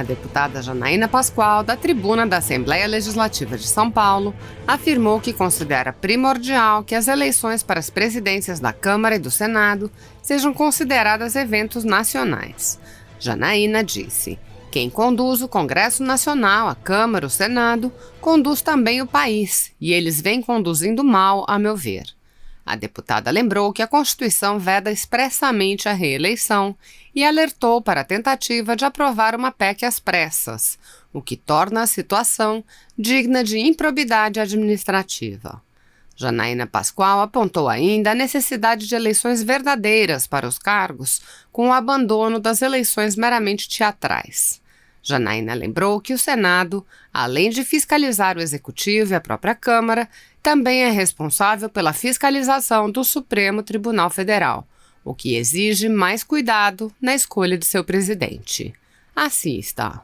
A deputada Janaína Pascoal, da tribuna da Assembleia Legislativa de São Paulo, afirmou que considera primordial que as eleições para as presidências da Câmara e do Senado sejam consideradas eventos nacionais. Janaína disse: quem conduz o Congresso Nacional, a Câmara, o Senado, conduz também o país, e eles vêm conduzindo mal, a meu ver. A deputada lembrou que a Constituição veda expressamente a reeleição e alertou para a tentativa de aprovar uma PEC às pressas, o que torna a situação digna de improbidade administrativa. Janaína Pascoal apontou ainda a necessidade de eleições verdadeiras para os cargos, com o abandono das eleições meramente teatrais. Janaína lembrou que o Senado, além de fiscalizar o Executivo e a própria Câmara, também é responsável pela fiscalização do Supremo Tribunal Federal, o que exige mais cuidado na escolha de seu presidente. Assista.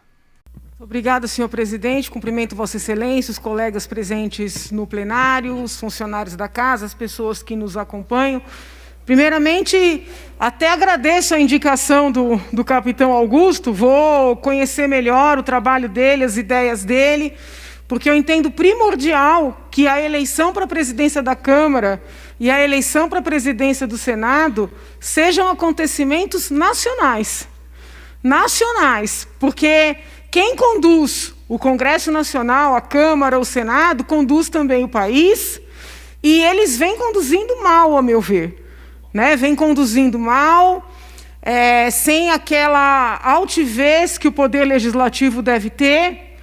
Obrigada, senhor presidente. Cumprimento Vossa Excelência, os colegas presentes no plenário, os funcionários da casa, as pessoas que nos acompanham. Primeiramente, até agradeço a indicação do capitão Augusto, vou conhecer melhor o trabalho dele, as ideias dele, porque eu entendo primordial que a eleição para a presidência da Câmara e a eleição para a presidência do Senado sejam acontecimentos nacionais. Nacionais, porque quem conduz o Congresso Nacional, a Câmara, o Senado, conduz também o país, e eles vêm conduzindo mal, a meu ver. Vem conduzindo mal, sem aquela altivez que o Poder Legislativo deve ter.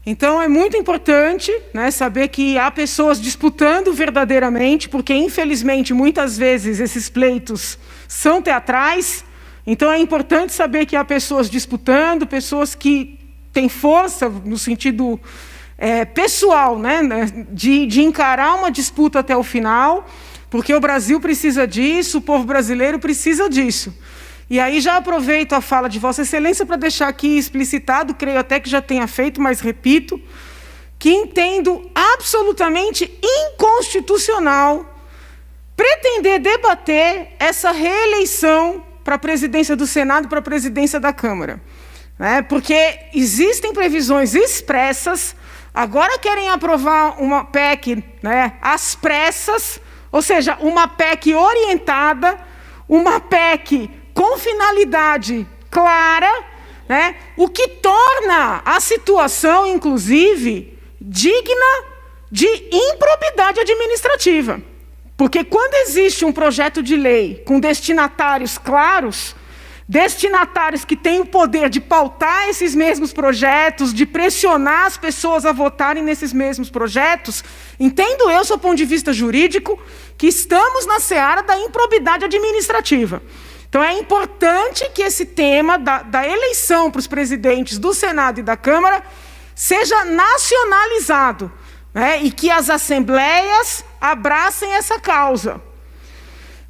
Então, é muito importante saber que há pessoas disputando verdadeiramente, porque, infelizmente, muitas vezes esses pleitos são teatrais. Então, é importante saber que há pessoas disputando, pessoas que têm força no sentido pessoal, de encarar uma disputa até o final, porque o Brasil precisa disso, o povo brasileiro precisa disso. E aí já aproveito a fala de Vossa Excelência para deixar aqui explicitado, creio até que já tenha feito, mas repito, que entendo absolutamente inconstitucional pretender debater essa reeleição para a presidência do Senado e para a presidência da Câmara. Porque existem previsões expressas, agora querem aprovar uma PEC às pressas, ou seja, uma PEC orientada, uma PEC com finalidade clara, o que torna a situação, inclusive, digna de improbidade administrativa. Porque quando existe um projeto de lei com destinatários claros, destinatários que têm o poder de pautar esses mesmos projetos, de pressionar as pessoas a votarem nesses mesmos projetos, entendo eu, sob o ponto de vista jurídico, que estamos na seara da improbidade administrativa. Então, é importante que esse tema da eleição para os presidentes do Senado e da Câmara seja nacionalizado, e que as assembleias abracem essa causa.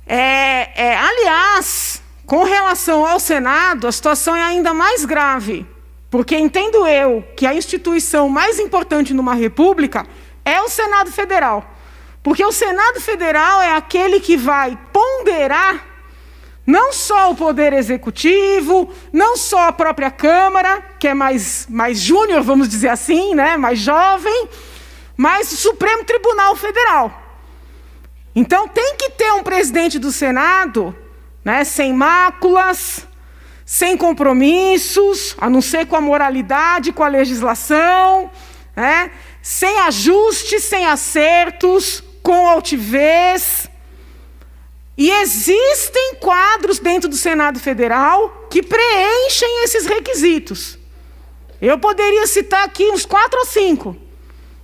Aliás, com relação ao Senado, a situação é ainda mais grave, porque entendo eu que a instituição mais importante numa república é o Senado Federal. Porque o Senado Federal é aquele que vai ponderar não só o Poder Executivo, não só a própria Câmara, que é mais júnior, vamos dizer assim, mais jovem, mas o Supremo Tribunal Federal. Então, tem que ter um presidente do Senado sem máculas, sem compromissos, a não ser com a moralidade, com a legislação, sem ajustes, sem acertos, com altivez. E existem quadros dentro do Senado Federal que preenchem esses requisitos. Eu poderia citar aqui uns 4 ou 5.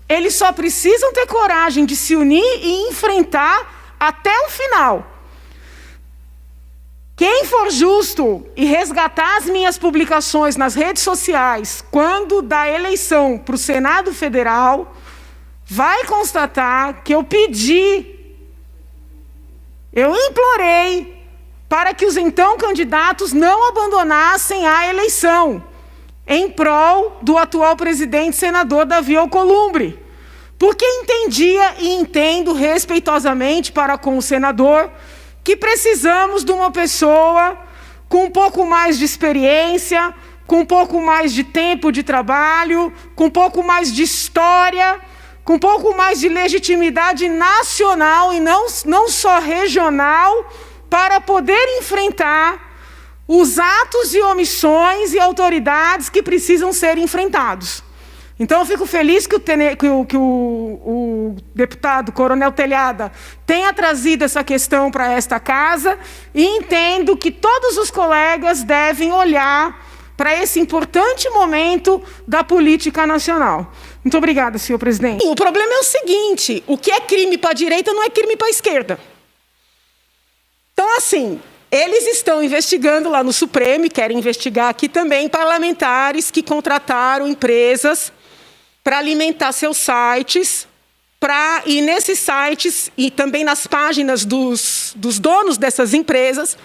Eles só precisam ter coragem de se unir e enfrentar até o final. Quem for justo e resgatar as minhas publicações nas redes sociais, quando da eleição para o Senado Federal, vai constatar que eu implorei para que os então candidatos não abandonassem a eleição, em prol do atual presidente senador Davi Alcolumbre, porque entendia e entendo respeitosamente para com o senador que precisamos de uma pessoa com um pouco mais de experiência, com um pouco mais de tempo de trabalho, com um pouco mais de história, com um pouco mais de legitimidade nacional e não só regional, para poder enfrentar os atos e omissões e autoridades que precisam ser enfrentados. Então, eu fico feliz que o deputado Coronel Telhada tenha trazido essa questão para esta casa e entendo que todos os colegas devem olhar para esse importante momento da política nacional. Muito obrigada, senhor presidente. O problema é o seguinte, o que é crime para a direita não é crime para a esquerda. Então, assim, eles estão investigando lá no Supremo e querem investigar aqui também parlamentares que contrataram empresas para alimentar seus sites, e nesses sites e também nas páginas dos donos dessas empresas,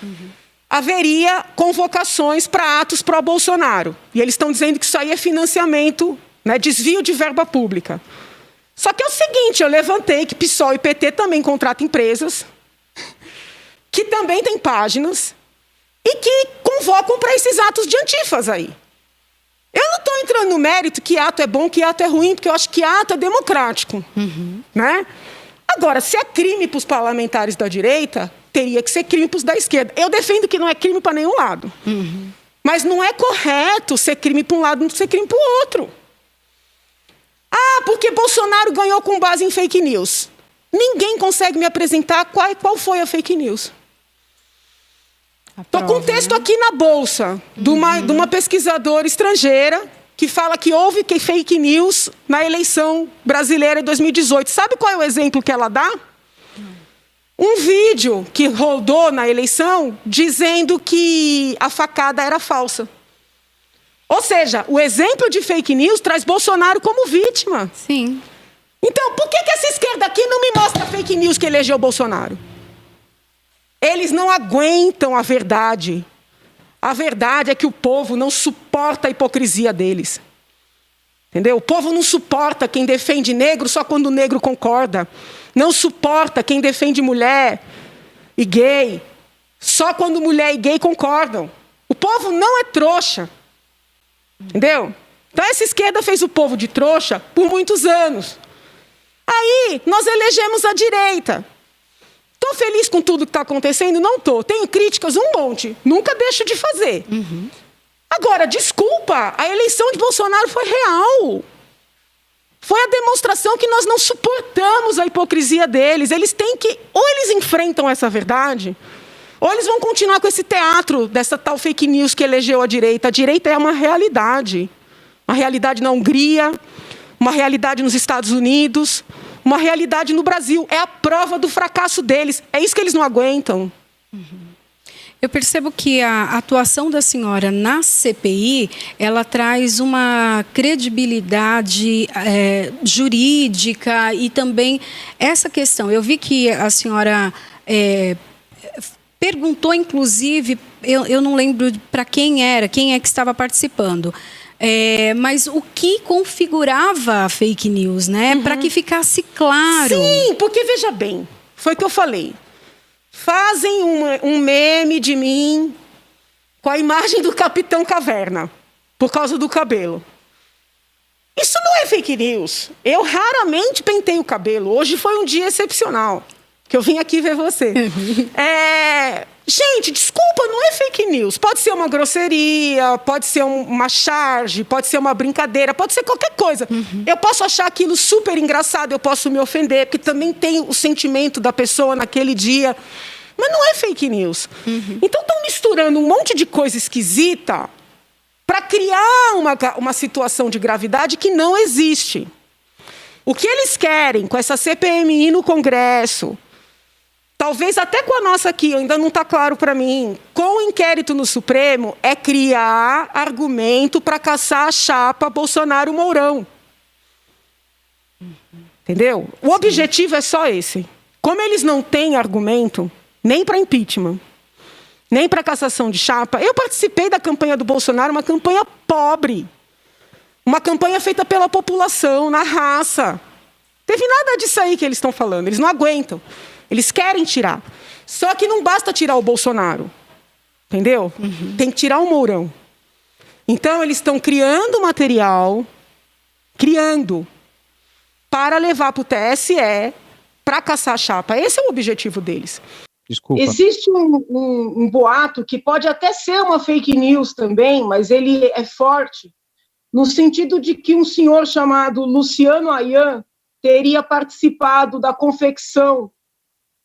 haveria convocações para atos pró-Bolsonaro. E eles estão dizendo que isso aí é financiamento, né, desvio de verba pública. Só que é o seguinte, eu levantei que PSOL e PT também contratam empresas, que também têm páginas, e que convocam para esses atos de antifas aí. Eu não estou entrando no mérito que ato é bom, que ato é ruim, porque eu acho que ato é democrático. Né? Agora, se é crime para os parlamentares da direita, teria que ser crime para os da esquerda. Eu defendo que não é crime para nenhum lado. Mas não é correto ser crime para um lado e não ser crime para o outro. Ah, porque Bolsonaro ganhou com base em fake news. Ninguém consegue me apresentar qual foi a fake news. Estou com um texto aqui na bolsa de uma pesquisadora estrangeira que fala que houve fake news na eleição brasileira de 2018. Sabe qual é o exemplo que ela dá? Um vídeo que rodou na eleição dizendo que a facada era falsa. Ou seja, o exemplo de fake news traz Bolsonaro como vítima. Sim. Então, por que essa esquerda aqui não me mostra fake news que elegeu Bolsonaro? Eles não aguentam a verdade. A verdade é que o povo não suporta a hipocrisia deles. Entendeu? O povo não suporta quem defende negro só quando o negro concorda. Não suporta quem defende mulher e gay só quando mulher e gay concordam. O povo não é trouxa. Entendeu? Então essa esquerda fez o povo de trouxa por muitos anos. Aí nós elegemos a direita. Estou feliz com tudo que está acontecendo? Não estou. Tenho críticas um monte. Nunca deixo de fazer. Agora, desculpa, a eleição de Bolsonaro foi real. Foi a demonstração que nós não suportamos a hipocrisia deles. Eles têm que... Ou eles enfrentam essa verdade, ou eles vão continuar com esse teatro dessa tal fake news que elegeu a direita. A direita é uma realidade. Uma realidade na Hungria, uma realidade nos Estados Unidos, uma realidade no Brasil. É a prova do fracasso deles. É isso que eles não aguentam. Eu percebo que a atuação da senhora na CPI, ela traz uma credibilidade jurídica e também essa questão. Eu vi que a senhora perguntou, inclusive, eu não lembro para quem é que estava participando, mas o que configurava a fake news, né? Para que ficasse claro. Sim, porque veja bem, foi o que eu falei. Fazem um meme de mim com a imagem do Capitão Caverna, por causa do cabelo. Isso não é fake news. Eu raramente pentei o cabelo. Hoje foi um dia excepcional, que eu vim aqui ver você. Gente, desculpa, não é fake news. Pode ser uma grosseria, pode ser uma charge, pode ser uma brincadeira, pode ser qualquer coisa. Eu posso achar aquilo super engraçado, eu posso me ofender, porque também tem o sentimento da pessoa naquele dia. Mas não é fake news. Então estão misturando um monte de coisa esquisita para criar uma situação de gravidade que não existe. O que eles querem com essa CPMI no Congresso, talvez até com a nossa aqui, ainda não está claro para mim, com o inquérito no Supremo, é criar argumento para caçar a chapa Bolsonaro-Mourão. Entendeu? O objetivo é só esse. Como eles não têm argumento, nem para impeachment, nem para cassação de chapa, eu participei da campanha do Bolsonaro, uma campanha pobre. Uma campanha feita pela população, na raça. Teve nada disso aí que eles estão falando, eles não aguentam. Eles querem tirar. Só que não basta tirar o Bolsonaro. Entendeu? Tem que tirar o Mourão. Então, eles estão criando material, para levar para o TSE, para caçar a chapa. Esse é o objetivo deles. Desculpa. Existe um boato que pode até ser uma fake news também, mas ele é forte, no sentido de que um senhor chamado Luciano Ayan teria participado da confecção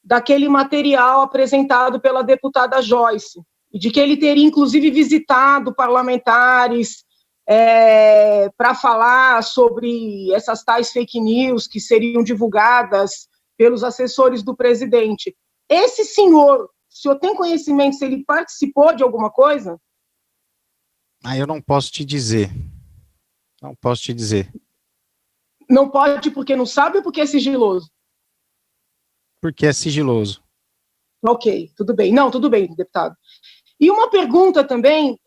daquele material apresentado pela deputada Joyce, e de que ele teria, inclusive, visitado parlamentares para falar sobre essas tais fake news que seriam divulgadas pelos assessores do presidente. Esse senhor, o senhor tem conhecimento se ele participou de alguma coisa? Eu não posso te dizer. Não posso te dizer. Não pode porque não sabe ou porque é sigiloso? Porque é sigiloso. Ok, tudo bem. Não, tudo bem, deputado. E uma pergunta também,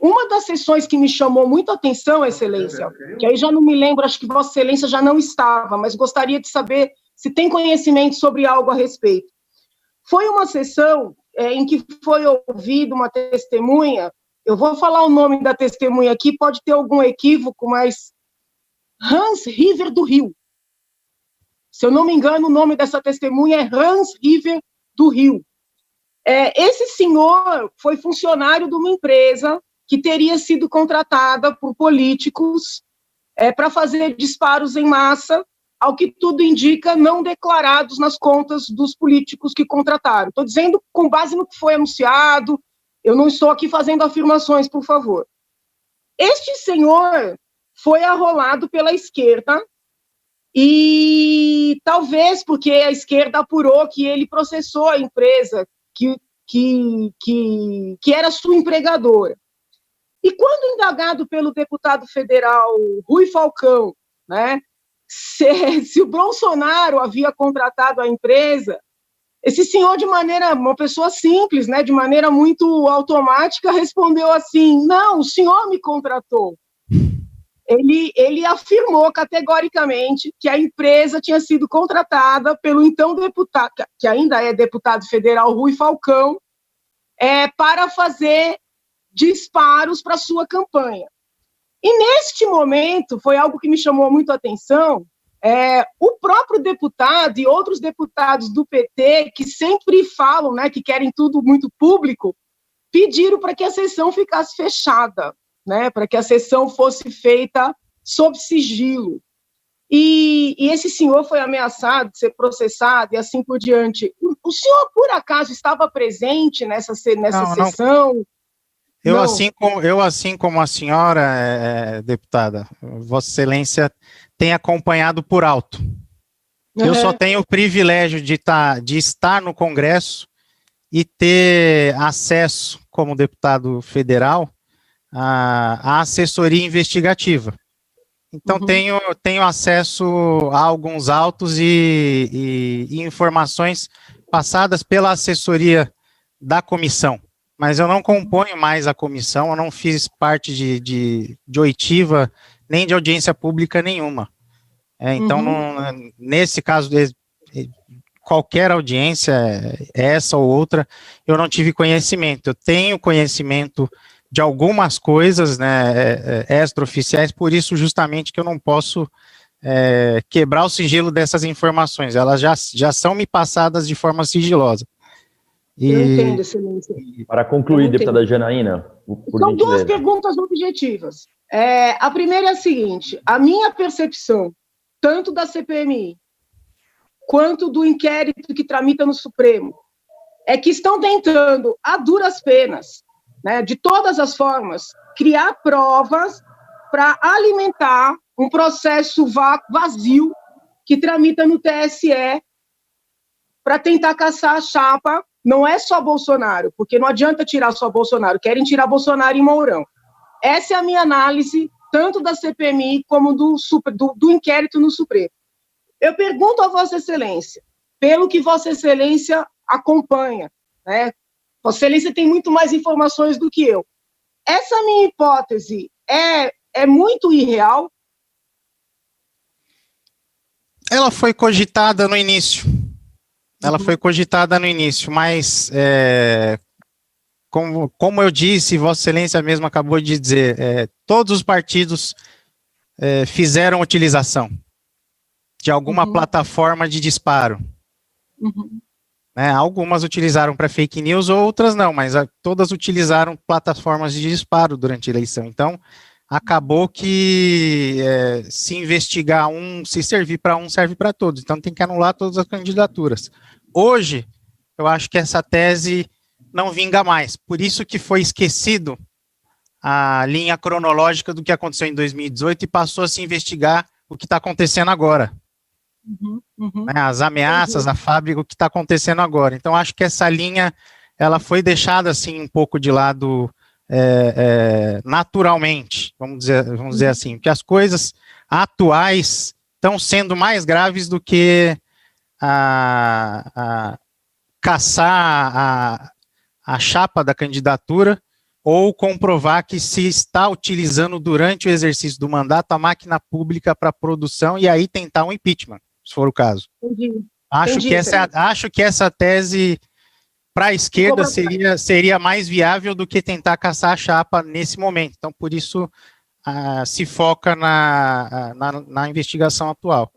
uma das sessões que me chamou muito a atenção, Excelência, que aí já não me lembro, acho que Vossa Excelência já não estava, mas gostaria de saber se tem conhecimento sobre algo a respeito. Foi uma sessão em que foi ouvida uma testemunha, eu vou falar o nome da testemunha aqui, pode ter algum equívoco, mas Hans River do Rio. Se eu não me engano, o nome dessa testemunha é Hans River do Rio. Esse senhor foi funcionário de uma empresa que teria sido contratada por políticos para fazer disparos em massa, ao que tudo indica, não declarados nas contas dos políticos que contrataram. Estou dizendo com base no que foi anunciado, eu não estou aqui fazendo afirmações, por favor. Este senhor foi arrolado pela esquerda, e talvez porque a esquerda apurou que ele processou a empresa que era sua empregadora. E quando indagado pelo deputado federal Rui Falcão, né, se o Bolsonaro havia contratado a empresa, esse senhor, uma pessoa simples, né, de maneira muito automática, respondeu assim: não, o senhor me contratou. Ele afirmou categoricamente que a empresa tinha sido contratada pelo então deputado, que ainda é deputado federal, Rui Falcão, para fazer disparos para sua campanha. E neste momento, foi algo que me chamou muito a atenção, o próprio deputado e outros deputados do PT, que sempre falam, né, que querem tudo muito público, pediram para que a sessão ficasse fechada, né, para que a sessão fosse feita sob sigilo. E esse senhor foi ameaçado de ser processado e assim por diante. O senhor, por acaso, estava presente nessa sessão? Eu, assim como a senhora, deputada, Vossa Excelência tem acompanhado por alto. Uhum. Eu só tenho o privilégio de estar no Congresso e ter acesso, como deputado federal, à assessoria investigativa. Então, tenho acesso a alguns autos e informações passadas pela assessoria da comissão. Mas eu não componho mais a comissão, eu não fiz parte de oitiva, nem de audiência pública nenhuma. Então, nesse caso, qualquer audiência, essa ou outra, eu não tive conhecimento. Eu tenho conhecimento de algumas coisas, né, extraoficiais, por isso justamente que eu não posso quebrar o sigilo dessas informações. Elas já são me passadas de forma sigilosa. Eu entendo, Excelência. Para concluir, deputada Janaína, por São gentileza. Duas perguntas objetivas. A primeira é a seguinte: a minha percepção, tanto da CPMI quanto do inquérito que tramita no Supremo, é que estão tentando, a duras penas, né, de todas as formas, criar provas para alimentar um processo vazio que tramita no TSE para tentar caçar a chapa. Não é só Bolsonaro, porque não adianta tirar só Bolsonaro, querem tirar Bolsonaro e Mourão. Essa é a minha análise, tanto da CPMI como do inquérito no Supremo. Eu pergunto a Vossa Excelência, pelo que Vossa Excelência acompanha, né? Vossa Excelência tem muito mais informações do que eu. Essa minha hipótese é muito irreal? Ela foi cogitada no início. Ela foi cogitada no início, mas como eu disse, Vossa Excelência mesmo acabou de dizer, todos os partidos fizeram utilização de alguma plataforma de disparo. Né, algumas utilizaram para fake news, outras não, mas todas utilizaram plataformas de disparo durante a eleição. Então, acabou que se investigar se servir para um, serve para todos. Então, tem que anular todas as candidaturas. Hoje, eu acho que essa tese não vinga mais. Por isso que foi esquecido a linha cronológica do que aconteceu em 2018 e passou a se investigar o que está acontecendo agora. Né, as ameaças à fábrica, o que está acontecendo agora. Então, acho que essa linha ela foi deixada assim um pouco de lado naturalmente, vamos dizer assim, porque as coisas atuais estão sendo mais graves do que caçar a chapa da candidatura ou comprovar que se está utilizando durante o exercício do mandato a máquina pública para produção e aí tentar um impeachment, se for o caso. Entendi. Acho que essa tese para a esquerda seria mais viável do que tentar caçar a chapa nesse momento. Então, por isso, se foca na investigação atual.